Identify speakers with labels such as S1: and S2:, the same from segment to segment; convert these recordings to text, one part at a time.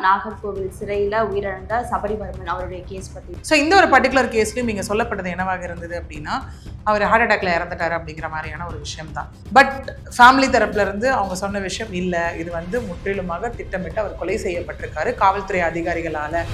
S1: நாகர்கோவில் சிறையில் உயிரிழந்த சபரிவர்மன் அவருடைய கேஸ் பற்றி.
S2: ஸோ இந்த ஒரு பர்டிகுலர் கேஸ்லையும் நீங்கள் சொல்லப்பட்டது என்னவாக இருந்தது அப்படின்னா, அவர் ஹார்ட் அட்டாக்ல இறந்துட்டாரு அப்படிங்கிற மாதிரியான ஒரு விஷயம் தான். பட் ஃபேமிலி தரப்புல இருந்து அவங்க சொன்ன விஷயம் இல்லை, இது வந்து முற்றிலுமாக திட்டமிட்டு அவர் கொலை செய்யப்பட்டிருக்காரு காவல்துறை அதிகாரிகளால.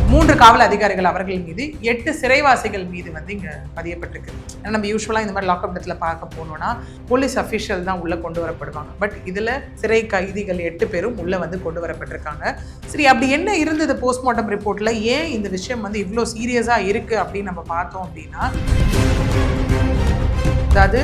S2: 3 காவல் அதிகாரிகள் அவர்கள் மீது 8 சிறைவாசிகள் மீது வந்து இங்கே பதியப்பட்டிருக்கு. ஏன்னா நம்ம யூஸ்வலாக இந்த மாதிரி லாக்அப் இடத்துல பார்க்க போனோம்னா போலீஸ் அஃபிஷியல் தான் உள்ளே கொண்டு வரப்படுவாங்க. பட் இதில் சிறை கைதிகள் 8 பேரும் உள்ளே வந்து கொண்டு வரப்பட்டிருக்காங்க. சரி, அப்படி என்ன இருந்தது போஸ்ட்மார்ட்டம் ரிப்போர்ட்டில், ஏன் இந்த விஷயம் வந்து இவ்வளோ சீரியஸாக இருக்குது அப்படின்னு நம்ம பார்த்தோம் அப்படின்னா, அதாவது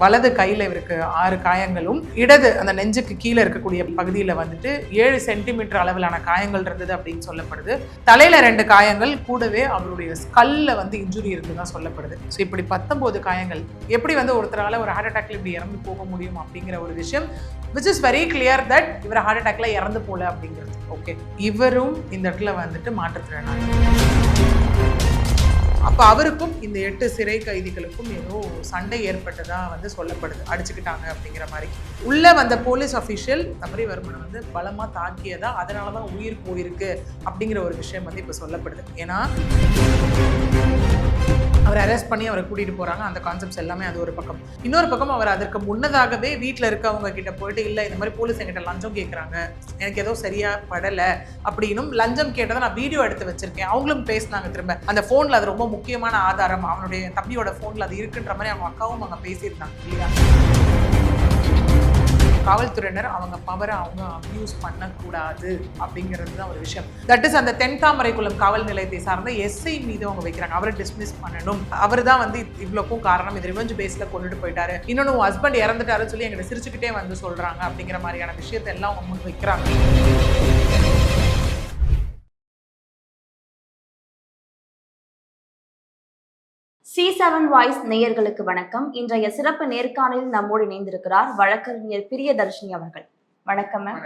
S2: வலது கையில் இருக்கு 6 காயங்களும், இடது அந்த நெஞ்சுக்கு கீழே இருக்கக்கூடிய பகுதியில் வந்துட்டு 7 சென்டிமீட்டர் அளவிலான காயங்கள் இருந்தது அப்படின்னு சொல்லப்படுது. தலையில 2 காயங்கள், கூடவே அவருடைய ஸ்கல்ல வந்து இன்ஜுரி இருந்துதான் சொல்லப்படுது. ஸோ இப்படி 19 காயங்கள். எப்படி வந்து ஒருத்தரால ஒரு ஹார்ட் அட்டாக்ல இப்படி இறந்து போக முடியும் அப்படிங்கிற ஒரு விஷயம் which is very clear that இவர் ஹார்ட் அட்டாக்ல இறந்து போல அப்படிங்கிறது. ஓகே, இவரும் இந்த இடத்துல வந்துட்டு மாற்றுத்திறனாளி. அப்போ அவருக்கும் இந்த 8 சிறை கைதிகளுக்கும் ஏதோ சண்டை ஏற்பட்டதா வந்து சொல்லப்படுது, அடிச்சுக்கிட்டாங்க அப்படிங்கிற மாதிரி. உள்ள வந்த போலீஸ் அஃபிஷியல் சபரிவர்மனை வந்து பலமா தாக்கியதா, அதனாலதான் உயிர் போயிருக்கு அப்படிங்கிற ஒரு விஷயம் வந்து இப்போ சொல்லப்படுது. ஏன்னா அவர் அரெஸ்ட் பண்ணி அவரை கூட்டிகிட்டு போகிறாங்க, அந்த கான்செப்ட்ஸ் எல்லாமே அது ஒரு பக்கம். இன்னொரு பக்கம் அவர் அதற்கு முன்னதாகவே வீட்டில் இருக்கவங்க கிட்ட போயிட்டு, இல்லை இந்த மாதிரி போலீஸ் என்கிட்ட லஞ்சம் கேட்குறாங்க, எனக்கு ஏதோ சரியாக படலை அப்படின்னும், லஞ்சம் கேட்டதை நான் வீடியோ எடுத்து வச்சிருக்கேன், அவங்களும் பேசினாங்க திரும்ப. அந்த ஃபோனில் அது ரொம்ப முக்கியமான ஆதாரம், அவனுடைய தம்பியோட ஃபோனில் அது இருக்குன்ற மாதிரி அவங்க அக்காவும் அங்கே பேசியிருந்தாங்க இல்லையா. காவல்துறையினர் அவங்க பவரை அவங்க அப்யூஸ் பண்ணக்கூடாது அப்படிங்கிறது தான் ஒரு விஷயம். தட் இஸ் அந்த தென்தாமரைக்குளம் காவல் நிலையத்தை சார்ந்த எஸ்ஐ மீது அவங்க வைக்கிறாங்க, அவரை டிஸ்மிஸ் பண்ணணும், அவர் தான் வந்து இவ்வளோக்கும் காரணம், இது ரிவெஞ்ச் பேஸ்ல கொண்டுட்டு போயிட்டாரு, இன்னொன்று உன் ஹஸ்பண்ட் இறந்துட்டாருன்னு சொல்லி எங்களை சிரிச்சுக்கிட்டே வந்து சொல்றாங்க அப்படிங்கிற மாதிரியான விஷயத்தை எல்லாம் அவங்க முன் வைக்கிறாங்க.
S1: C7 வாய்ஸ் நேயர்களுக்கு வணக்கம். இன்றைய சிறப்பு நேர்காணலில் நம்மோடு இணைந்திருக்கிறார் வழக்கறிஞர் பிரியதர்ஷினி அவர்கள். வணக்கம் மேம்.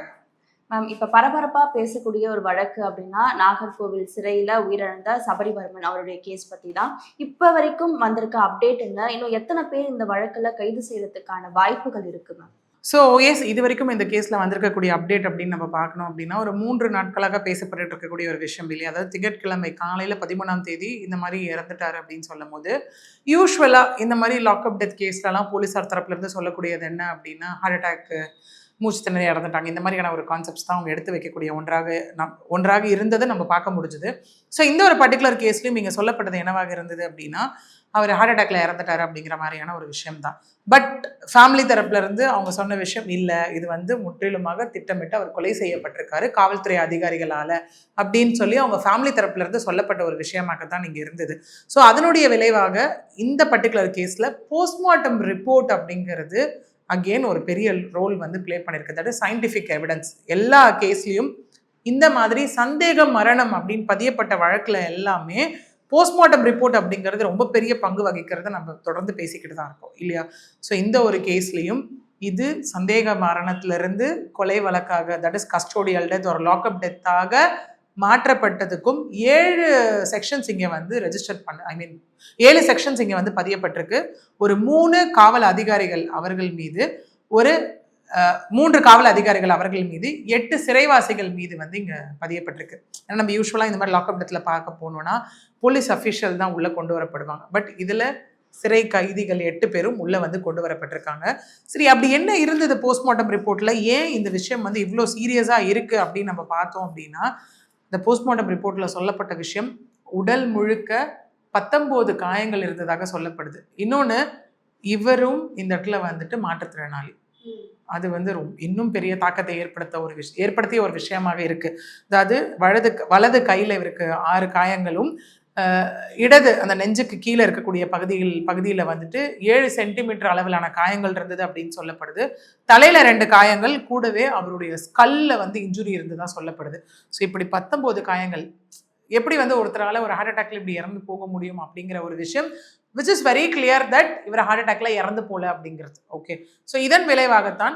S1: மேம், இப்ப பரபரப்பா பேசக்கூடிய ஒரு வழக்கு அப்படின்னா நாகர்கோவில் சிறையில உயிரிழந்த சபரிவர்மன் அவருடைய கேஸ் பத்தி தான். இப்ப வரைக்கும் வந்திருக்க அப்டேட் என்ன, இன்னும் எத்தனை பேர் இந்த வழக்குல கைது செய்யறதுக்கான வாய்ப்புகள் இருக்கு மேம்?
S2: ஸோ எஸ், இது வரைக்கும் இந்த கேஸில் வந்திருக்கக்கூடிய அப்டேட் அப்படின்னு நம்ம பார்க்கணும் அப்படின்னா, ஒரு 3 நாட்களாக பேசப்பட்டு இருக்கக்கூடிய ஒரு விஷயம் இல்லையா. அதாவது திங்கட்கிழமை காலையில் 13ஆம் தேதி இந்த மாதிரி இறந்துட்டார் அப்படின்னு சொல்லும் போது, யூஸ்வலாக இந்த மாதிரி லாக்அப் டெத் கேஸ்லலாம் போலீஸார் தரப்புலேருந்து சொல்லக்கூடியது என்ன அப்படின்னா, ஹார்ட் அட்டாக்கு, மூச்சு திணறி இறந்துட்டாங்க, இந்த மாதிரியான ஒரு கான்செப்ட்ஸ் தான் அவங்க எடுத்து வைக்கக்கூடிய ஒன்றாக இருந்ததை நம்ம பார்க்க முடிஞ்சுது. ஸோ இந்த ஒரு பர்டிகுலர் கேஸ்லையும் இங்கே சொல்லப்பட்டது என்னவாக இருந்தது அப்படின்னா, அவர் ஹார்ட் அட்டாக்ல இறந்துட்டாரு அப்படிங்கிற மாதிரியான ஒரு விஷயம் தான். பட் ஃபேமிலி தரப்புல இருந்து அவங்க சொன்ன விஷயம் இல்லை, இது வந்து முற்றிலுமாக திட்டமிட்டு அவர் கொலை செய்யப்பட்டிருக்காரு காவல்துறை அதிகாரிகளால அப்படின்னு சொல்லி அவங்க ஃபேமிலி தரப்புல இருந்து சொல்லப்பட்ட ஒரு விஷயமாக தான் இங்கே இருந்தது. ஸோ அதனுடைய விளைவாக இந்த பர்டிகுலர் கேஸில் போஸ்ட்மார்ட்டம் ரிப்போர்ட் அப்படிங்கிறது அகெயின் ஒரு பெரிய ரோல் வந்து பிளே பண்ணியிருக்கு. That is scientific evidence. எல்லா கேஸ்லையும் இந்த மாதிரி சந்தேக மரணம் அப்படின்னு பதியப்பட்ட வழக்கில் எல்லாமே போஸ்ட்மார்ட்டம் ரிப்போர்ட் அப்படிங்கிறது ரொம்ப பெரிய பங்கு வகிக்கிறத நம்ம தொடர்ந்து பேசிக்கிட்டு தான் இருக்கோம் இல்லையா. ஸோ இந்த ஒரு கேஸ்லையும் இது சந்தேக மரணத்திலிருந்து கொலை வழக்காக, தட் இஸ் கஸ்டோடியல் டெத் ஒரு லாக்அப் டெத்தாக மாற்றப்பட்டதுக்கும் 7 செக்ஷன்ஸ் இங்கே வந்து ரெஜிஸ்டர் 7 செக்ஷன்ஸ் இங்கே வந்து பதியப்பட்டிருக்கு. ஒரு 3 காவல் அதிகாரிகள் அவர்கள் மீது, ஒரு 3 காவல் அதிகாரிகள் அவர்கள் மீது, 8 சிறைவாசிகள் மீது வந்து இங்கே பதியப்பட்டிருக்கு. ஏன்னா நம்ம யூஸ்வலாக இந்த மாதிரி லாக்அப் இடத்துல பார்க்க போனோம்னா போலீஸ் அஃபிஷியல் தான் உள்ளே கொண்டு வரப்படுவாங்க. பட் இதில் சிறை கைதிகள் 8 பேரும் உள்ளே வந்து கொண்டு வரப்பட்டிருக்காங்க. சரி, அப்படி என்ன இருந்தது போஸ்ட்மார்ட்டம் ரிப்போர்ட்டில், ஏன் இந்த விஷயம் வந்து இவ்வளோ சீரியஸாக இருக்குது அப்படின்னு நம்ம பார்த்தோம் அப்படின்னா, இந்த போஸ்ட்மார்ட்டம் ரிப்போர்ட்டில் சொல்லப்பட்ட விஷயம் உடல் முழுக்க 19 காயங்கள் இருந்ததாக சொல்லப்படுது. இன்னொன்று, இவரும் இந்த இடத்துல வந்துட்டு மாற்றுத்திறனாளி. அது வந்து இன்னும் பெரிய தாக்கத்தை ஏற்படுத்திய ஒரு விஷயமாக இருக்கு. அதாவது வலது கையில் இருக்கு 6 காயங்களும், இடது அந்த நெஞ்சுக்கு கீழே இருக்கக்கூடிய பகுதியில் வந்துட்டு 7 சென்டிமீட்டர் அளவிலான காயங்கள் இருந்தது அப்படின்னு சொல்லப்படுது. தலையில 2 காயங்கள், கூடவே அவருடைய ஸ்கல்ல வந்து இன்ஜுரி இருந்துதான் சொல்லப்படுது. ஸோ இப்படி 19 காயங்கள். எப்படி வந்து ஒருத்தரால ஒரு ஹார்ட் அட்டாக்ல இப்படி இறந்து போக முடியும் அப்படிங்கிற ஒரு விஷயம் which is very clear that இவர் ஹார்ட் அட்டாக்ல இறந்து போல அப்படிங்கிறது. ஓகே, ஸோ இதன் விளைவாகத்தான்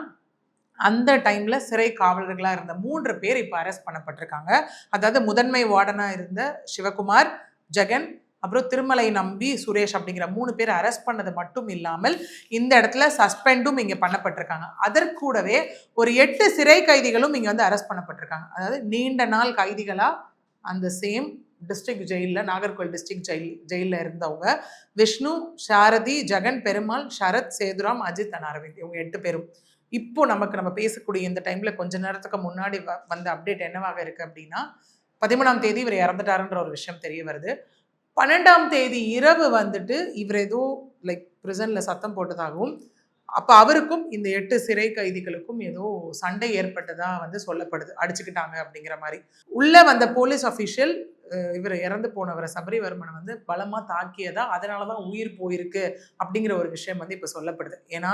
S2: அந்த டைம்ல சிறை காவலர்களாக இருந்த 3 பேர் இப்போ அரெஸ்ட் பண்ணப்பட்டிருக்காங்க. அதாவது முதன்மை வார்டனாக இருந்த சிவகுமார், ஜெகன், அப்புறம் திருமலை நம்பி, சுரேஷ் அப்படிங்கிற 3 பேர் அரெஸ்ட் பண்ணது மட்டும் இல்லாமல் இந்த இடத்துல சஸ்பெண்டும் இங்க பண்ணப்பட்டிருக்காங்க. அதற்கூடவே ஒரு 8 சிறை கைதிகளும் இங்க வந்து அரெஸ்ட் பண்ணப்பட்டிருக்காங்க. அதாவது நீண்ட நாள் கைதிகளா அந்த சேம் டிஸ்ட்ரிக்ட் ஜெயிலில், நாகர்கோவில் டிஸ்ட்ரிக்ட் ஜெயிலில் இருந்தவங்க விஷ்ணு, சாரதி, ஜெகன், பெருமாள், சரத், சேதுராம், அஜித் அண்ட் அரவிந்த், இவங்க 8 பேரும் இப்போ நம்ம பேசக்கூடிய இந்த டைம்ல கொஞ்ச நேரத்துக்கு முன்னாடி வந்த அப்டேட் என்னவாக இருக்கு அப்படின்னா 13ஆம் தேதி இவர் இறந்துட்டாருன்ற ஒரு விஷயம் தெரிய வருது. 12ஆம் தேதி இரவு வந்துட்டு இவர் ஏதோ லைக் பிரிசன்ல சத்தம் போட்டதாகவும் அப்போ அவருக்கும் இந்த 8 சிறை கைதிகளுக்கும் ஏதோ சண்டை ஏற்பட்டதா வந்து சொல்லப்படுது, அடிச்சுக்கிட்டாங்க அப்படிங்கிற மாதிரி. உள்ள வந்த போலீஸ் அஃபிஷியல் இவர் இறந்து போனவரை சபரிவர்மனை வந்து பலமா தாக்கியதா, அதனாலதான் உயிர் போயிருக்கு அப்படிங்கிற ஒரு விஷயம் வந்து இப்ப சொல்லப்படுது. ஏன்னா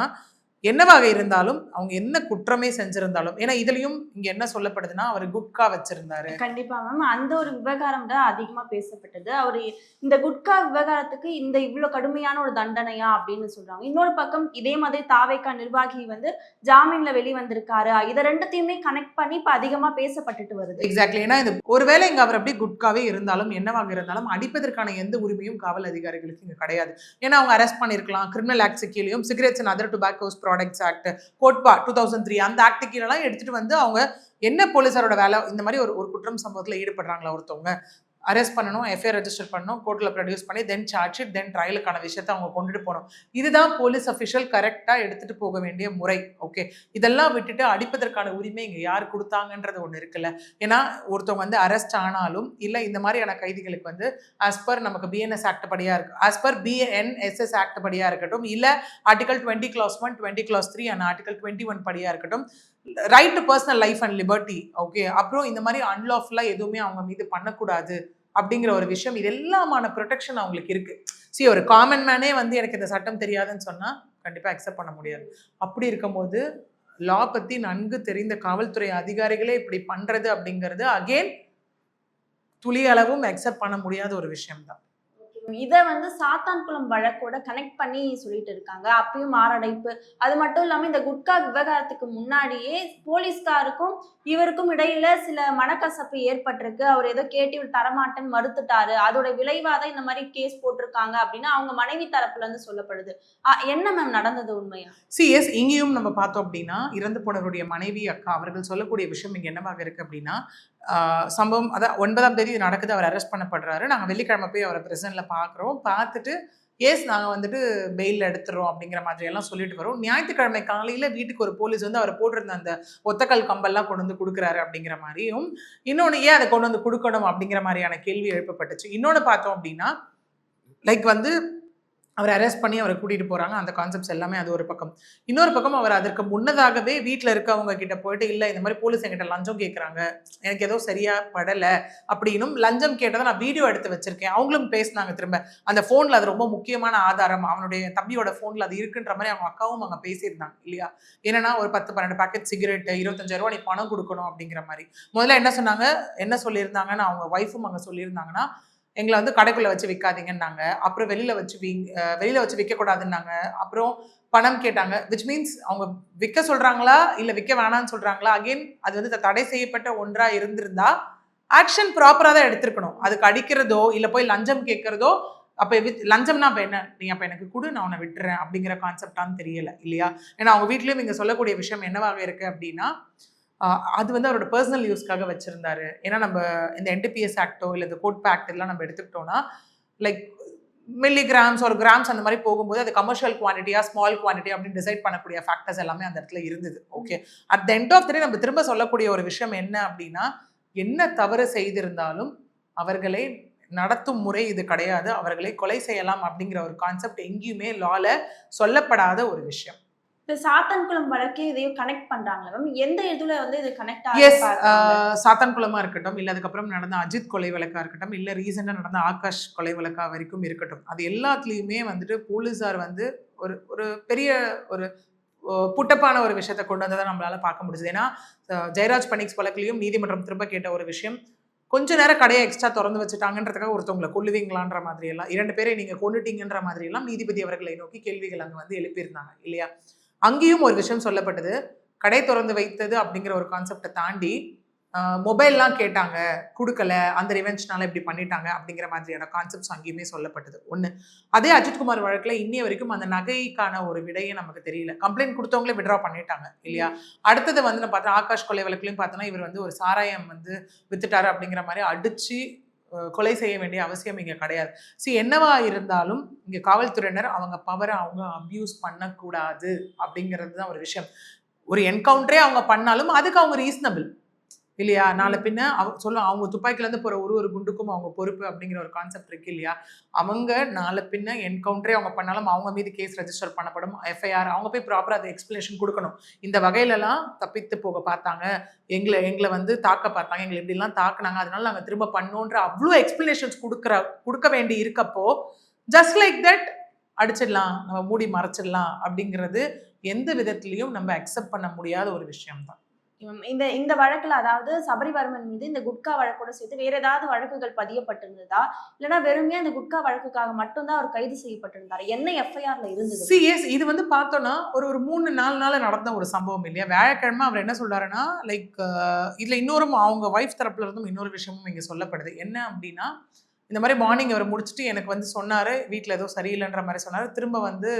S2: என்னவாக இருந்தாலும் அவங்க என்ன குற்றமே செஞ்சிருந்தாலும், ஏன்னா இதுலயும் இங்க என்ன சொல்லப்படுதுன்னா அவர் குட்கா வச்சிருந்தாரு.
S1: கண்டிப்பா மேம், அந்த ஒரு விவகாரம் தான் அதிகமா பேசப்பட்டது. அவரு இந்த குட்கா விவகாரத்துக்கு இந்த இவ்வளவு கடுமையான ஒரு தண்டனையா அப்படின்னு சொல்றாங்க. இன்னொரு பக்கம் இதே மாதிரி தாவேகா நிர்வாகி வந்து ஜாமீன்ல வெளிவந்திருக்காரு. இதை ரெண்டுத்தையுமே கனெக்ட் பண்ணி இப்ப அதிகமா பேசப்பட்டுட்டு வருது.
S2: எக்ஸாக்ட்லி. ஏன்னா இது ஒருவேளை இங்க அவர் அப்படியே குட்காவே இருந்தாலும் என்னவாக இருந்தாலும் அடிப்பதற்கான எந்த உரிமையும் காவல் அதிகாரிகளுக்கு இங்க கிடையாது. ஏன்னா அவங்க அரெஸ்ட் பண்ணிருக்கலாம். கிரிமினல் ஆக்ட் கீழேயும் cigarettes and other tobaccos products act, COTPA 2003 அந்த ஆக்ட் கீழெல்லாம் எடுத்துட்டு வந்து அவங்க என்ன போலீஸாரோட வேலை, இந்த மாதிரி ஒரு குற்றம் சம்பவத்தில் ஈடுபடுறாங்களா ஒருத்தவங்க, அரெஸ்ட் பண்ணணும், எஃப்ஐஆர் ரெஜிஸ்டர் பண்ணணும், கோர்ட்டில் ப்ரொடியூஸ் பண்ணி தென் சார்ஜ் ஷீட், தென் ட்ரையலுக்கான விஷயத்தை அவங்க கொண்டுட்டு போகணும். இதுதான் போலீஸ் அஃபிஷியல் கரெக்டாக எடுத்துகிட்டு போக வேண்டிய முறை. ஓகே, இதெல்லாம் விட்டுட்டு அடிப்பதற்கான உரிமை இங்கே யார் கொடுத்தாங்கன்றது ஒன்று இருக்குல்ல. ஏன்னா ஒருத்தவங்க வந்து அரெஸ்ட் ஆனாலும் இல்லை இந்த மாதிரியான கைதிகளுக்கு வந்து ஆஸ் பர் நமக்கு பிஎன்எஸ் ஆக்ட் படியாக இருக்கு, ஆஸ் பர் பிஎன்எஸ்எஸ் ஆக்ட் படியாக இருக்கட்டும், இல்லை ஆர்டிகல் 20(1), 20(3) அண்ட் ஆர்டிகல் 21 படியாக இருக்கட்டும், right to personal life and liberty. Okay, அப்புறம் இந்த மாதிரி அன்லாஃபுல்லாக எதுவுமே அவங்க மீது பண்ணக்கூடாது அப்படிங்கிற ஒரு விஷயம், இது எல்லாமான ப்ரொடெக்ஷன் அவங்களுக்கு இருக்கு. சரி, ஒரு காமன் மேனே வந்து எனக்கு இந்த சட்டம் தெரியாதுன்னு சொன்னா கண்டிப்பா அக்செப்ட் பண்ண முடியாது. அப்படி இருக்கும்போது லா பத்தி நன்கு தெரிந்த காவல்துறை அதிகாரிகளே இப்படி பண்றது அப்படிங்கிறது அகெயின் துளி அளவும் அக்செப்ட் பண்ண முடியாத ஒரு விஷயம் தான்.
S1: இதை வந்து சாத்தான்குளம் வழக்கோட கனெக்ட் பண்ணி சொல்லிட்டு இருக்காங்க. அப்பயும் மாரடைப்பு. அது மட்டும் இல்லாம இந்த குட்கா விவகாரத்துக்கு முன்னாடியே போலீஸ்காருக்கும் இவருக்கும் இடையில சில மனக்கசப்பு ஏற்பட்டிருக்கு. அவர் ஏதோ கேட்டு இவர் தரமாட்டேன்னு மறுத்துட்டாரு, அதோட விளைவாதான் இந்த மாதிரி கேஸ் போட்டிருக்காங்க அப்படின்னு அவங்க மனைவி தரப்புல இருந்து சொல்லப்படுது. என்ன மேம் நடந்தது உண்மையா?
S2: எஸ், இங்கேயும் நம்ம பார்த்தோம் அப்படின்னா இறந்து போனவருடைய மனைவி அக்கா அவர்கள் சொல்லக்கூடிய விஷயம் இங்க என்னவாக இருக்கு அப்படின்னா, சம்பவம் அதான் 9ஆம் தேதி நடக்குது, அவர் அரெஸ்ட் பண்ணப்படுறாரு. நாங்கள் வெள்ளிக்கிழமை போய் அவரை பிரசன்ட்ல பார்க்குறோம். பார்த்துட்டு எஸ் நாங்கள் வந்துட்டு பெயில் எடுத்துறோம் அப்படிங்கிற மாதிரி எல்லாம் சொல்லிட்டு வரோம். ஞாயிற்றுக்கிழமை காலையில் வீட்டுக்கு ஒரு போலீஸ் வந்து அவர் போட்டிருந்த அந்த ஒத்தக்கல் கம்பெல்லாம் கொண்டு வந்து கொடுக்குறாரு அப்படிங்கிற மாதிரியும், இன்னொன்று ஏன் அதை கொண்டு வந்து கொடுக்கணும் அப்படிங்கிற மாதிரியான கேள்வி எழுப்பப்பட்டுச்சு. இன்னொன்று பார்த்தோம் அப்படின்னா லைக் வந்து அவர் அரெஸ்ட் பண்ணி அவரை கூட்டிகிட்டு போகிறாங்க, அந்த கான்செப்ட்ஸ் எல்லாமே அது ஒரு பக்கம். இன்னொரு பக்கம் அவர் அதற்கு முன்னதாகவே வீட்டில் இருக்கவங்க கிட்ட போயிட்டு இல்லை இந்த மாதிரி போலீஸ் என்கிட்ட லஞ்சம் கேட்குறாங்க, எனக்கு ஏதோ சரியாக படலை அப்படின்னும், லஞ்சம் கேட்டதை நான் வீடியோ எடுத்து வச்சிருக்கேன், அவங்களும் பேசினாங்க திரும்ப அந்த ஃபோனில், அது ரொம்ப முக்கியமான ஆதாரம், அவனுடைய தம்பியோட ஃபோனில் அது இருக்குன்ற மாதிரி அவங்க அக்காவும் அங்கே பேசியிருந்தாங்க இல்லையா. என்னன்னா ஒரு 10-12 பேக்கெட் சிகரெட்டு, 25,000 ரூபா நீ பணம் கொடுக்கணும் அப்படிங்கிற மாதிரி. முதல்ல என்ன சொல்லியிருந்தாங்கன்னு அவங்க ஒய்ஃபும் அங்கே சொல்லியிருந்தாங்கன்னா, எங்களை வந்து கடைக்குள்ள வச்சு விற்காதீங்கன்னாங்க, அப்புறம் வெளியில வச்சு விற்கக்கூடாதுன்னாங்க, அப்புறம் பணம் கேட்டாங்க. விச் மீன்ஸ் அவங்க விற்க சொல்றாங்களா இல்லை விற்க வேணான்னு சொல்றாங்களா? அகெயின் அது வந்து தடை செய்யப்பட்ட ஒன்றா இருந்திருந்தா ஆக்ஷன் ப்ராப்பராக தான் எடுத்திருக்கணும். அதுக்கு அடிக்கிறதோ இல்லை போய் லஞ்சம் கேட்கறதோ, அப்போ லஞ்சம்னா அப்போ என்ன, நீ அப்போ எனக்கு கொடு நான் உன்னை விட்டுறேன் அப்படிங்கிற கான்செப்டான்னு தெரியல இல்லையா. ஏன்னா அவங்க வீட்லேயும் இங்கே சொல்லக்கூடிய விஷயம் என்னவாக இருக்கு அப்படின்னா, அது வந்து அவரோட பர்சனல் யூஸ்க்காக வச்சிருந்தாரு. ஏன்னா நம்ம இந்த என்டிபிஎஸ் ஆக்டோ இல்லை இந்த கோட்பா ஆக்ட் எல்லாம் நம்ம எடுத்துக்கிட்டோம்னா லைக் மில்லிகிராம்ஸ் ஒரு கிராம்ஸ் அந்த மாதிரி போகும்போது அது கமர்ஷியல் குவான்டிட்டியா ஸ்மால் குவான்டிட்டி அப்படின்னு டிசைட் பண்ணக்கூடிய ஃபேக்டர்ஸ் எல்லாமே அந்த இடத்துல இருந்தது. Okay, at the end of the day நம்ம திரும்ப சொல்லக்கூடிய ஒரு விஷயம் என்ன அப்படின்னா, என்ன தவறு செய்திருந்தாலும் அவர்களை நடத்தும் முறை இது கிடையாது, அவர்களை கொலை செய்யலாம் அப்படிங்கிற ஒரு கான்செப்ட் எங்கேயுமே லால சொல்லப்படாத ஒரு விஷயம்.
S1: இந்த சாத்தான்குளம் வழக்கே இதையும் கனெக்ட் பண்றாங்களா மேம்? எந்த இதுல வந்து இது கனெக்ட்
S2: சாத்தான்குளமா இருக்கட்டும், இல்ல அதுக்கப்புறம் நடந்த அஜித் கொலை வழக்கா இருக்கட்டும், இல்ல ரீசெண்டா நடந்த ஆகாஷ் கொலை வழக்கா வரைக்கும் இருக்கட்டும், அது எல்லாத்துலயுமே வந்துட்டு போலீஸார் வந்து ஒரு பெரிய ஒரு புட்டப்பான ஒரு விஷயத்தை கொண்டு வந்ததை நம்மளால பார்க்க முடியுது. ஏன்னா ஜெயராஜ் பனிக்ஸ் வழக்கிலையும் நீதிமன்றம் திரும்ப கேட்ட ஒரு விஷயம், கொஞ்ச நேரம் கடையை எக்ஸ்ட்ரா திறந்து வச்சுட்டாங்கன்றதுக்காக ஒருத்தவங்களை கொல்லுவீங்களான்ற மாதிரி எல்லாம், 2 பேரை நீங்க கொண்டுட்டீங்கன்ற மாதிரி எல்லாம் நீதிபதி அவர்களை நோக்கி கேள்விகள் அங்க வந்து எழுப்பியிருந்தாங்க இல்லையா. அங்கேயும் ஒரு விஷயம் சொல்லப்பட்டது, கடை திறந்து வைத்தது அப்படிங்கிற ஒரு கான்செப்டை தாண்டி மொபைல்லாம் கேட்டாங்க, கொடுக்கல, அந்த ரிவெஞ்ச்னால இப்படி பண்ணிட்டாங்க அப்படிங்கிற மாதிரியான கான்செப்ட்ஸ் அங்கேயுமே சொல்லப்பட்டது ஒன்று. அதே அஜித்குமார் வழக்கில் இன்னைய வரைக்கும் அந்த நகைக்கான ஒரு விடையே நமக்கு தெரியல. கம்ப்ளைண்ட் கொடுத்தவங்களே விட்ரா பண்ணிட்டாங்க இல்லையா. அடுத்தது வந்து நம்ம பார்த்தா ஆகாஷ் கொலை வழக்குலையும் பார்த்தோன்னா இவர் வந்து ஒரு சாராயம் வந்து வித்துட்டாரு அப்படிங்கிற மாதிரி அடிச்சு கொலை செய்ய வேண்டிய அவசியம் இங்கே கிடையாது. என்னவா இருந்தாலும் இங்கே காவல்துறையினர் அவங்க பவரை அவங்க அப்யூஸ் பண்ணக்கூடாது அப்படிங்கிறது தான் ஒரு விஷயம். ஒரு என்கவுண்டரே அவங்க பண்ணாலும் அதுக்கு அவங்க ரீசனபிள் இல்லையா. நாளை பின்ன சொல்லுவோம் அவங்க துப்பாக்கிலேருந்து போகிற ஒரு குண்டுக்கும் அவங்க பொறுப்பு அப்படிங்கிற ஒரு கான்செப்ட் இருக்கு இல்லையா. அவங்க நாளை பின்ன என்கவுண்டரே அவங்க பண்ணாலும் அவங்க மீது கேஸ் ரெஜிஸ்டர் பண்ணப்படும், எஃப்ஐஆர், அவங்க போய் ப்ராப்பராக அதை எக்ஸ்பிளனேஷன் கொடுக்கணும். இந்த வகையிலலாம் தப்பித்து போக பார்த்தாங்க, எங்களை வந்து தாக்க பார்த்தாங்க, எங்களை இப்படிலாம் தாக்குனாங்க, அதனால நாங்கள் திரும்ப பண்ணோன்ற அவ்வளோ எக்ஸ்பிளனேஷன்ஸ் கொடுக்க வேண்டி இருக்கப்போ ஜஸ்ட் லைக் தட் அடிச்சிடலாம், நம்ம மூடி மறைச்சிடலாம் அப்படிங்கிறது எந்த விதத்திலையும் நம்ம அக்செப்ட் பண்ண முடியாத ஒரு விஷயம்தான்.
S1: இந்த வழக்குல அதாவது சபரிவர்மன் மீது இந்த குட்கா வழக்கோட சேர்த்து வேற ஏதாவது வழக்குகள் பதியப்பட்டிருந்ததா, இல்லைன்னா வெறுமையா இந்த குட்கா வழக்குக்காக மட்டும்தான் அவர் கைது செய்யப்பட்டிருந்தாரு? என்ன எஃப்ஐஆர்ல இருந்தது?
S2: இது வந்து பார்த்தோம்னா ஒரு 3-4 நாள் நடந்த ஒரு சம்பவம் இல்லையா. வியாழக்கிழமை அவர் என்ன சொல்றாருன்னா லைக் இதுல இன்னொரு அவங்க ஒய்ஃப் தரப்புல இருந்தும் இன்னொரு விஷயமும் இங்க சொல்லப்படுது. என்ன அப்படின்னா இந்த மாதிரி மார்னிங் அவர் முடிச்சுட்டு எனக்கு வந்து சொன்னாரு வீட்டில் ஏதோ சரியில்லைன்ற மாதிரி சொன்னாரு. திரும்ப வந்து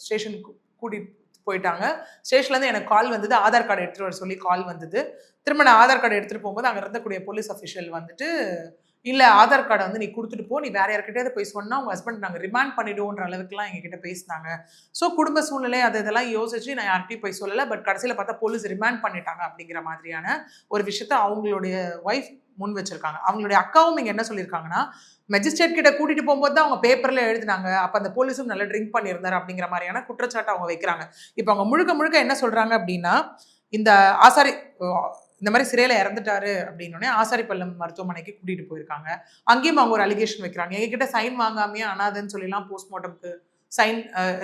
S2: ஸ்டேஷனுக்கு கூட்டிட்டு போயிட்டாங்க. ஸ்டேஷன்லேருந்து எனக்கு கால் வந்தது, ஆதார் கார்டு எடுத்துகிட்டு வர சொல்லி கால் வந்தது. திரும்ப நான் ஆதார் கார்டு எடுத்துகிட்டு போகும்போது அங்கே இருந்தக்கூடிய போலீஸ் அஃபிஷியல் வந்துட்டு இல்லை ஆதார் கார்டை வந்து நீ கொடுத்துட்டு போ, நீ வேற யார்கிட்டயாவது போய் சொன்னால் உங்கள் ஹஸ்பண்ட் நாங்கள் ரிமாண்ட் பண்ணிவிடுவோன்ற அளவுக்குலாம் எங்ககிட்ட பேசினாங்க. குடும்ப சூழ்நிலை இதெல்லாம் யோசிச்சு நான் யார்கிட்டையும் போய் சொல்லலை. பட் கடைசியில் பார்த்தா போலீஸ் ரிமாண்ட் பண்ணிட்டாங்க அப்படிங்கிற மாதிரியான ஒரு விஷயத்த அவங்களுடைய ஒய்ஃப் முன் வச்சிருக்காங்க. அவங்களுடைய அக்காவும் இங்கே என்ன சொல்லியிருக்காங்கன்னா மெஜிஸ்ட்ரேட் கிட்ட கூட்டிட்டு போகும்போது தான் அவங்க பேப்பர்ல எழுதினாங்க, அப்ப அந்த போலீஸும் நல்லா ட்ரிங்க் பண்ணியிருந்தாரு அப்படிங்கிற மாதிரியான குற்றச்சாட்டை அவங்க வைக்கிறாங்க. இப்போ அவங்க முழுக்க என்ன சொல்றாங்க அப்படின்னா இந்த ஆசாரி இந்த மாதிரி சிறையில இறந்துட்டாரு அப்படின்னோடனே ஆசாரிப்பள்ளம் மருத்துவமனைக்கு கூட்டிட்டு போயிருக்காங்க. அங்கேயும் அவங்க ஒரு அலிகேஷன் வைக்கிறாங்க, எங்ககிட்ட சைன் வாங்காமையே அனாதன்னு சொல்லிலாம் போஸ்ட்மார்ட்டம்க்கு சைன்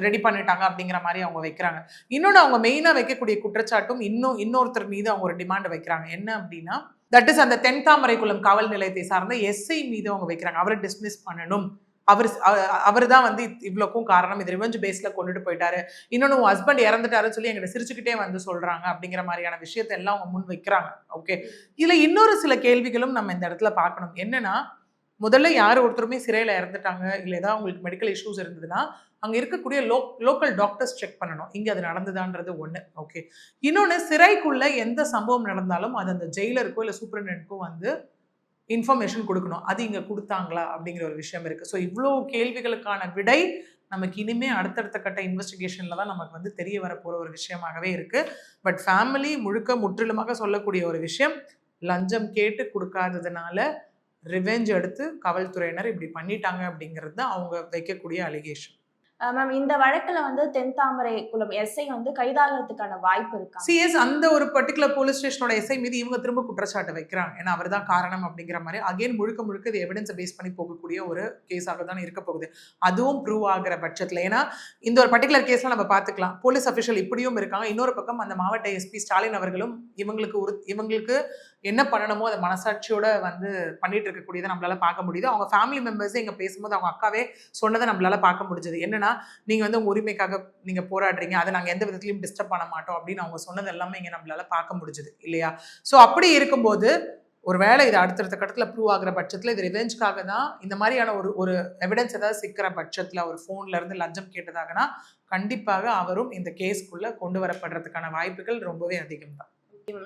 S2: ரெடி பண்ணிட்டாங்க அப்படிங்கிற மாதிரி அவங்க வைக்கிறாங்க. இன்னொன்று அவங்க மெயினாக வைக்கக்கூடிய குற்றச்சாட்டும் இன்னொருத்தர் மீது அவங்க ஒரு டிமாண்ட் வைக்கிறாங்க. என்ன அப்படின்னா தட் இஸ் அந்த தென்தாமரைக்குளம் காவல் நிலையத்தை சார்ந்த எஸ்ஐ மீது அவங்க வைக்கிறாங்க, அவரை டிஸ்மிஸ் பண்ணணும், அவர் தான் வந்து இவ்வளோக்கும் காரணம், இது ரிவெஞ்ச் பேஸ்ல கொண்டுட்டு போயிட்டாரு, இன்னொன்று உன் ஹஸ்பண்ட் இறந்துட்டாருன்னு சொல்லி எங்களை சிரிச்சுக்கிட்டே வந்து சொல்றாங்க அப்படிங்கிற மாதிரியான விஷயத்தை எல்லாம் அவங்க முன் வைக்கிறாங்க. ஓகே, இதுல இன்னொரு சில கேள்விகளும் நம்ம இந்த இடத்துல பார்க்கணும். என்னன்னா முதல்ல யார் ஒருத்தருமே சிறையில இறந்துட்டாங்க இல்லை ஏதாவது அவங்களுக்கு மெடிக்கல் இஷ்யூஸ் இருந்ததுன்னா அங்க இருக்கக்கூடிய லோக்கல் டாக்டர்ஸ் செக் பண்ணணும் இங்க அது நடந்ததான்றது ஒண்ணு. ஓகே, இன்னொன்னு சிறைக்குள்ள எந்த சம்பவம் நடந்தாலும் அது அந்த ஜெயிலருக்கோ இல்லை சூப்பரண்டென்ட்க்கோ வந்து இன்ஃபர்மேஷன் கொடுக்கணும், அது இங்க கொடுத்தாங்களா அப்படிங்கிற ஒரு விஷயம் இருக்கு. இவ்வளோ கேள்விகளுக்கான விடை நமக்கு இனிமே அடுத்தடுத்த கட்ட இன்வெஸ்டிகேஷன்ல தான் நமக்கு வந்து தெரிய வரப்போற ஒரு விஷயமாகவே இருக்கு. பட் ஃபேமிலி முற்றிலுமாக சொல்லக்கூடிய ஒரு விஷயம், லஞ்சம் கேட்டு கொடுக்காததுனால ரிவெஞ்ச் எடுத்து காவல்துறையினர் இப்படி பண்ணிட்டாங்க அப்படிங்கிறது தான் அவங்க வைக்கக்கூடிய அலிகேஷன்.
S1: மேம், இந்த வழக்குல வந்து தென்தாமரை குளம் எஸ்ஐ வந்து கைதாகிறதுக்கான வாய்ப்பு இருக்கு.
S2: அந்த ஒரு பர்டிகுலர் போலீஸ் ஸ்டேஷனோட எஸ்ஐ மீது இவங்க திரும்ப குற்றச்சாட்டு வைக்கிறாங்க, ஏன்னா அவர் தான் காரணம் அப்படிங்கிற மாதிரி. அகைன் முழுக்க இது எவிடன்ஸை பேஸ் பண்ணி போகக்கூடிய ஒரு கேஸாக தான் இருக்க போகுது. அதுவும் ப்ரூவ் ஆகிற பட்சத்தில், ஏன்னா இந்த ஒரு பர்டிகுலர் கேஸ்ல நம்ம பார்த்துக்கலாம் போலீஸ் அஃபிஷியல் இப்படியும் இருக்காங்க, இன்னொரு பக்கம் அந்த மாவட்ட எஸ்பி ஸ்டாலின் அவர்களும் இவங்களுக்கு என்ன பண்ணணுமோ அதை மனசாட்சியோட வந்து பண்ணிட்டு இருக்கக்கூடியதை நம்மளால பார்க்க முடியுது. அவங்க ஃபேமிலி மெம்பர்ஸே இங்க பேசும்போது அவங்க அக்காவே சொன்னதை நம்மளால பார்க்க முடிஞ்சது. என்னன்னா நீங்க வந்து உங்க உரிமைக்காக நீங்க போராடுறீங்க, அதை நாங்க எந்த விதத்திலையும் டிஸ்டர்ப் பண்ண மாட்டோம் அப்படின்னு அவங்க சொன்னது எல்லாமே இங்க நம்மளால பார்க்க முடிஞ்சது இல்லையா. அப்படி இருக்கும்போது ஒருவேளை இது அடுத்தடுத்த கட்டத்தில் ப்ரூவ் ஆகிற பட்சத்தில் இது ரிவெஞ்சுக்காக தான் இந்த மாதிரியான ஒரு எவிடன்ஸ் ஏதாவது சிக்கிற பட்சத்தில் ஒரு ஃபோன்ல இருந்து லஞ்சம் கேட்டதாகனா கண்டிப்பாக அவரும் இந்த கேஸ்க்குள்ள கொண்டு வரப்படுறதுக்கான வாய்ப்புகள் ரொம்பவே அதிகம் தான்.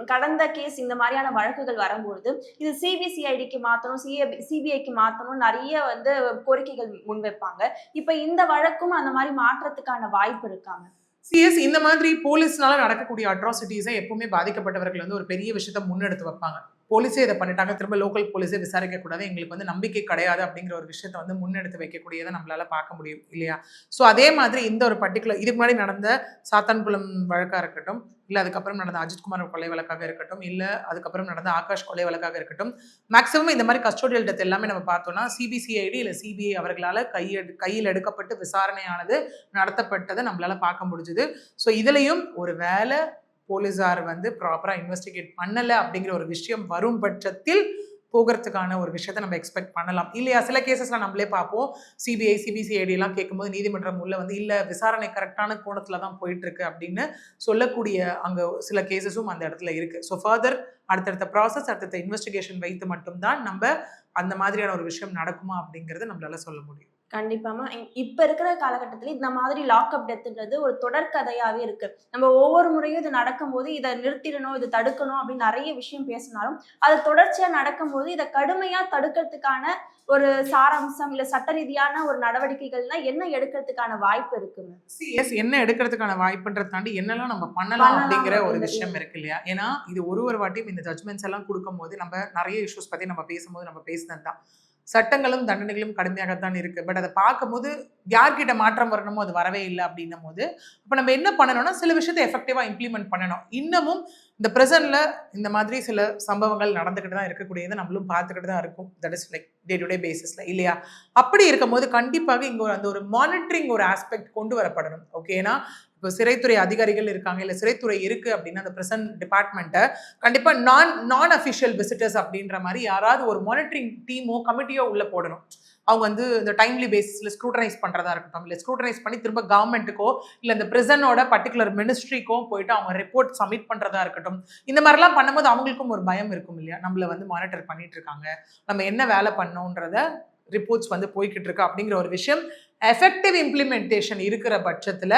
S1: கடந்த கேஸ் இந்த மாதிரியான வழக்குகள் வரும்பொழுது இது சிபிசிஐடிக்கு மாற்றணும், சிபிஐக்கு மாற்றணும், நிறைய வந்து கோரிக்கைகள் முன்வைப்பாங்க. இப்ப இந்த வழக்கும் அந்த மாதிரி மாற்றத்துக்கான வாய்ப்பு இருக்காங்க.
S2: இந்த மாதிரி போலீஸ்னால நடக்கக்கூடிய அட்ராசிட்டிஸை எப்பவுமே பாதிக்கப்பட்டவர்கள் வந்து ஒரு பெரிய விஷயத்த முன்னெடுத்து வைப்பாங்க. போலீஸே இதை பண்ணிட்டாங்க, திரும்ப லோக்கல் போலீஸே விசாரிக்க கூடாது, எங்களுக்கு வந்து நம்பிக்கை கிடையாது அப்படிங்கிற ஒரு விஷயத்த வந்து முன்னெடுத்து வைக்கக்கூடியதை நம்மளால பார்க்க முடியும் இல்லையா. அதே மாதிரி இந்த ஒரு பர்டிகுலர் இதுக்கு முன்னாடி நடந்த சாத்தான்குளம் வழக்காக இருக்கட்டும், இல்லை அதுக்கப்புறம் நடந்த அஜித்குமார் கொலை வழக்காக இருக்கட்டும், இல்லை அதுக்கப்புறம் நடந்த ஆகாஷ் கொலை வழக்காக இருக்கட்டும், மேக்ஸிமம் இந்த மாதிரி கஸ்டோடியல் டெத் எல்லாமே நம்ம பார்த்தோம்னா சிபிசிஐடி இல்லை சிபிஐ அவர்களால் கையில் எடுக்கப்பட்டு விசாரணையானது நடத்தப்பட்டதை நம்மளால பார்க்க முடிஞ்சுது. இதுலையும் ஒரு வேலை போலீஸார் வந்து ப்ராப்பராக இன்வெஸ்டிகேட் பண்ணலை அப்படிங்கிற ஒரு விஷயம் வரும் பட்சத்தில் போகிறதுக்கான ஒரு விஷயத்த நம்ம எக்ஸ்பெக்ட் பண்ணலாம் இல்லையா? சில கேசஸ்லாம் நம்மளே பார்ப்போம், சிபிஐ சிபிசிஐடி எல்லாம் கேட்கும்போது நீதிமன்றம் உள்ள வந்து இல்ல விசாரணை கரெக்டான கோணத்துல தான் போயிட்டு இருக்கு அப்படின்னு சொல்லக்கூடிய அங்க சில கேசஸும் அந்த இடத்துல இருக்கு. ஸோ ஃபர்தர் அடுத்தடுத்த ப்ராசஸ் அடுத்தடுத்த இன்வெஸ்டிகேஷன் வைத்து மட்டும்தான் நம்ம அந்த மாதிரியான ஒரு விஷயம் நடக்குமா அப்படிங்கறத நம்மளால சொல்ல முடியும்.
S1: கண்டிப்பாமா. இப்ப இருக்கிற காலகட்டத்துல இந்த மாதிரி லாக்அப் டெத்ன்றது ஒரு தொடர்கதையாவே இருக்கு. நம்ம ஒவ்வொரு முறையும் இது நடக்கும்போது இதை நிறுத்திடணும், இதை தடுக்கணும் அப்படின்னு நிறைய விஷயம் பேசினாலும் அது தொடர்ச்சியா நடக்கும்போது இதை கடுமையா தடுக்கிறதுக்கான ஒரு சாராம்சம் இல்ல சட்ட ரீதியான ஒரு நடவடிக்கைகள்னா என்ன எடுக்கிறதுக்கான வாய்ப்பு இருக்குங்க?
S2: என்ன எடுக்கிறதுக்கான வாய்ப்புன்றதை தாண்டி என்னெல்லாம் நம்ம பண்ணலாம் அப்படிங்கிற ஒரு விஷயம் இருக்கு இல்லையா? ஏன்னா இது ஒரு வாட்டியும் இந்த ஜட்மெண்ட்ஸ் எல்லாம் கொடுக்கும் போது நம்ம நிறைய இஷ்யூஸ் பத்தி நம்ம பேசும்போது நம்ம பேசினது தான். சட்டங்களும் தண்டனைகளும் கடுமையாகத்தான் இருக்கு. பட் அதை பார்க்கும்போது யார்கிட்ட மாற்றம் வரணுமோ அது வரவே இல்லை அப்படின்னும் போது அப்ப நம்ம என்ன பண்ணணும்னா சில விஷயத்தை எஃபெக்டிவா இம்ப்ளிமெண்ட் பண்ணணும். இன்னமும் இந்த பிரசன்ட்ல இந்த மாதிரி சில சம்பவங்கள் நடந்துகிட்டு தான் இருக்கக்கூடியது நம்மளும் பார்த்துக்கிட்டு தான் இருக்கும். That is like day to day பேசிஸ்ல இல்லையா? அப்படி இருக்கும்போது கண்டிப்பாக இங்க அந்த ஒரு மானிட்டரிங் ஒரு ஆஸ்பெக்ட் கொண்டு வரப்படணும். ஓகே, ஏன்னா இப்போ சிறைத்துறை அதிகாரிகள் இருக்காங்க இல்லை சிறைத்துறை இருக்கு அப்படின்னா அந்த பிரசன்ட் டிபார்ட்மெண்ட்டை கண்டிப்பா நான் அஃபிஷியல் விசிட்டர்ஸ் அப்படின்ற மாதிரி யாராவது ஒரு மானிட்டரிங் டீமோ கமிட்டியோ உள்ள போடணும். அவங்க வந்து இந்த டைம்லி பேசிஸ்ல ஸ்க்ரூட்டனைஸ் பண்றதா இருக்கட்டும், இல்லை ஸ்க்ரூட்டனைஸ் பண்ணி திரும்ப கவர்மெண்ட்டுக்கோ இல்லை இந்த பிரிசனோட பர்டிகுலர் மினிஸ்ட்ரிக்கோ போயிட்டு அவங்க ரிப்போர்ட் சப்மிட் பண்றதா இருக்கட்டும். இந்த மாதிரிலாம் பண்ணும்போது அவங்களுக்கும் ஒரு பயம் இருக்கும் இல்லையா? நம்மள வந்து மானிட்டர் பண்ணிட்டு இருக்காங்க, நம்ம என்ன வேலை பண்ணோன்றத ரிப்போர்ட்ஸ் வந்து போய்கிட்டு இருக்கு அப்படிங்கிற ஒரு விஷயம் எஃபெக்டிவ் இம்ப்ளிமெண்டேஷன் இருக்கிற பட்சத்துல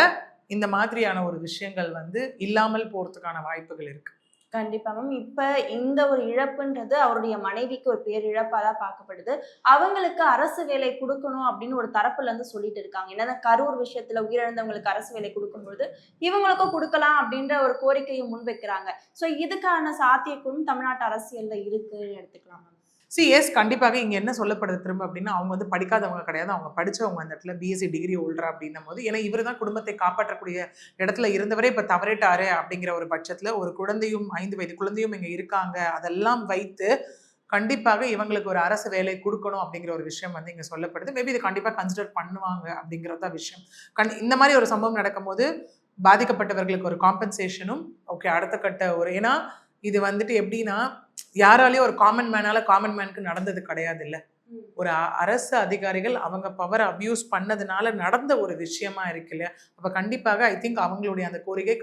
S2: இந்த மாதிரியான ஒரு விஷயங்கள் வந்து இல்லாமல் போறதுக்கான வாய்ப்புகள் இருக்கு.
S1: கண்டிப்பா மேம். இப்ப இந்த ஒரு இழப்புன்றது அவருடைய மனைவிக்கு ஒரு பேரிழப்பா தான் பார்க்கப்படுது. அவங்களுக்கு அரசு வேலை கொடுக்கணும் அப்படின்னு ஒரு தரப்புல இருந்து சொல்லிட்டு இருக்காங்க. என்னன்னா கரூர் விஷயத்துல உயிரிழந்தவங்களுக்கு அரசு வேலை கொடுக்கும்போது இவங்களுக்கும் கொடுக்கலாம் அப்படின்ற ஒரு கோரிக்கையை முன்வைக்கிறாங்க. சோ இதுக்கான சாத்தியக்கூறும் தமிழ்நாட்டு அரசியல்ல இருக்குன்னு எடுத்துக்கலாம்.
S2: எஸ், கண்டிப்பாக இங்க என்ன சொல்லப்படுது திரும்ப அப்படின்னா அவங்க வந்து படிக்காதவங்க கிடையாது, அவங்க படிச்சவங்க. அந்த இடத்துல பிஎஸ்சி டிகிரி ஹோல்டரா அப்படின்னும் போது ஏன்னா இவர் தான் குடும்பத்தை காப்பாற்றக்கூடிய இடத்துல இருந்தவரே இப்ப தவறிட்டாரு அப்படிங்கிற ஒரு பட்சத்துல ஒரு குழந்தையும் 5 வயது குழந்தையும் இங்க இருக்காங்க. அதெல்லாம் வைத்து கண்டிப்பாக இவங்களுக்கு ஒரு அரசு வேலை கொடுக்கணும் அப்படிங்கிற ஒரு விஷயம் வந்து இங்க சொல்லப்படுது. மேபி இது கண்டிப்பா கன்சிடர் பண்ணுவாங்க அப்படிங்கிறதா விஷயம். இந்த மாதிரி ஒரு சம்பவம் நடக்கும் போது பாதிக்கப்பட்டவர்களுக்கு ஒரு காம்பன்சேஷனும் ஓகே அடுத்த கட்ட ஒரு ஏன்னா இது வந்துட்டு எப்படின்னா யாராலையும் ஒரு காமன் மேனுக்கு நடந்தது கிடையாது இல்ல. ஒரு அரசு அதிகாரிகள் அவங்க பவர் அபியூஸ் பண்ணதுனால நடந்த ஒரு விஷயமா இருக்கு இல்லையா? அப்ப கண்டிப்பாக ஐ திங்க் அவங்களுடைய அந்த கோரிக்கை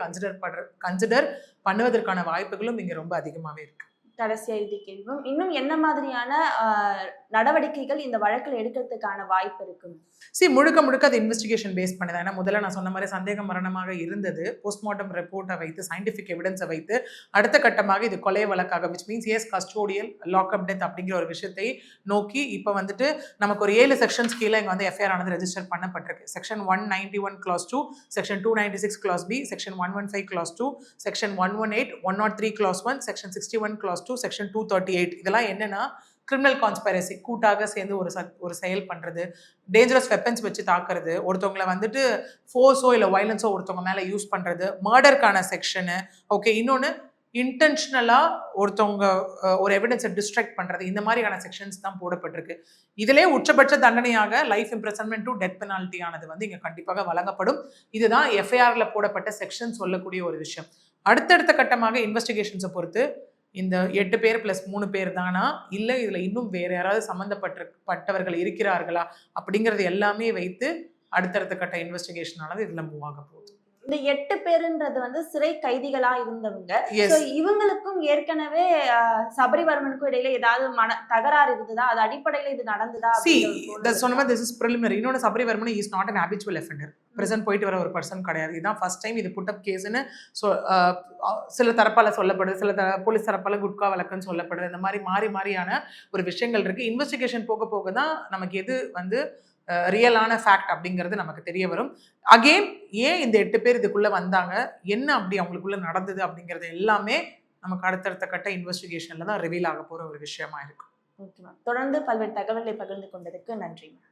S2: கன்சிடர் பண்ணுவதற்கான வாய்ப்புகளும் இங்க ரொம்ப அதிகமாவே இருக்கு.
S1: கடைசியா இறுதி கேள்வி, இன்னும் என்ன மாதிரியான நடவடிக்கைகள் இந்த வழக்கில் எடுக்கிறதுக்கான வாய்ப்பு இருக்கு?
S2: முழுக்க அது இன்வெஸ்டிகேஷன் பேஸ் பண்ணதான். ஏன்னா முதல்ல நான் சொன்ன மாதிரி சந்தேக மரணமாக இருந்தது. போஸ்ட்மார்ட்டம் ரிப்போர்ட்டை வைத்து சயின்டிஃபிக் எவிடன்ஸை வைத்து அடுத்த கட்டமாக இது கொலை வழக்காக which means is custodial lockup death அப்படிங்கிற ஒரு விஷயத்தை நோக்கி இப்போ வந்துட்டு நமக்கு ஒரு 7 செக்ஷன்ஸ் கீழே இங்கே வந்து எஃப்ஐஆர் ஆனது ரெஜிஸ்டர் பண்ணப்பட்டிருக்கு. Section 191 clause 2, section 296 clause B, section 115 clause 2, section 118, 103 clause 1, section 61 clause 2, section 238. இதெல்லாம் என்னன்னா கிரிமினல் கான்ஸ்பைரசி, கூட்டாக சேர்ந்து ஒரு செயல் பண்றது, டேஞ்சரஸ் வெப்பன்ஸ் வச்சு தாக்குறது, ஒருத்தவங்களை வந்துட்டு ஃபோர்ஸோ இல்லை வயலன்ஸோ ஒருத்தவங்க மேலே யூஸ் பண்றது, மர்டருக்கான செக்ஷனு. ஓகே, இன்னொன்று இன்டென்ஷனலா ஒருத்தவங்க ஒரு எவிடன்ஸை டிஸ்ட்ராக்ட் பண்றது, இந்த மாதிரியான செக்ஷன்ஸ் தான் போடப்பட்டிருக்கு. இதிலே உச்சபட்ச தண்டனையாக life imprisonment to death penalty ஆனது வந்து இங்க கண்டிப்பாக வழங்கப்படும். இதுதான் எஃப்ஐஆர்ல போடப்பட்ட செக்ஷன் சொல்லக்கூடிய ஒரு விஷயம். அடுத்தடுத்த கட்டமாக இன்வெஸ்டிகேஷன்ஸை பொறுத்து இந்த 8 பேர் + 3 பேர் தானா இல்லை இதுல இன்னும் வேற யாராவது சம்பந்தப்பட்டவர்கள் இருக்கிறார்களா அப்படிங்கிறது எல்லாமே வைத்து அடுத்தடுத்த கட்ட இன்வெஸ்டிகேஷனானது இதுல மூவ் ஆக போகுது.
S1: இந்த 8 பேருன்றது வந்து சிறை கைதிகளா இருந்தவங்க. இவங்களுக்கும் ஏற்கனவே சபரிவர்மனுக்கும் இடையில ஏதாவது தகராறு இருந்ததா? அது அடிப்படையில இது நடந்ததா?
S2: this is preliminary. இன்னொன்று Sabarivarman is not an habitual offender. Present போயிட்டு வர ஒரு பர்சன் கிடையாது. இதுதான் ஃபர்ஸ்ட் டைம் இது புட் அப் கேஸ்ன்னு சில தரப்பால சொல்லப்படுது, சில போலீஸ் தரப்பால குட்கா வழக்குன்னு சொல்லப்படுது. இந்த மாதிரி மாறியான ஒரு விஷயங்கள் இருக்கு. இன்வெஸ்டிகேஷன் போக தான் நமக்கு எது வந்து ரியலான ஃபேக்ட் அப்படிங்கிறது நமக்கு தெரிய வரும். அகெயின் ஏன் இந்த 8 பேர் இதுக்குள்ள வந்தாங்க, என்ன அப்படி அவங்களுக்குள்ள நடந்தது அப்படிங்கிறது எல்லாமே நமக்கு அடுத்தடுத்த கட்ட இன்வெஸ்டிகேஷன்ல தான் ரிவீல் ஆக போற ஒரு விஷயமா இருக்கு.
S1: Okay ma'am. தொடர்ந்து பல்வேறு தகவல்களை பகிர்ந்து கொண்டதுக்கு நன்றி மேம்.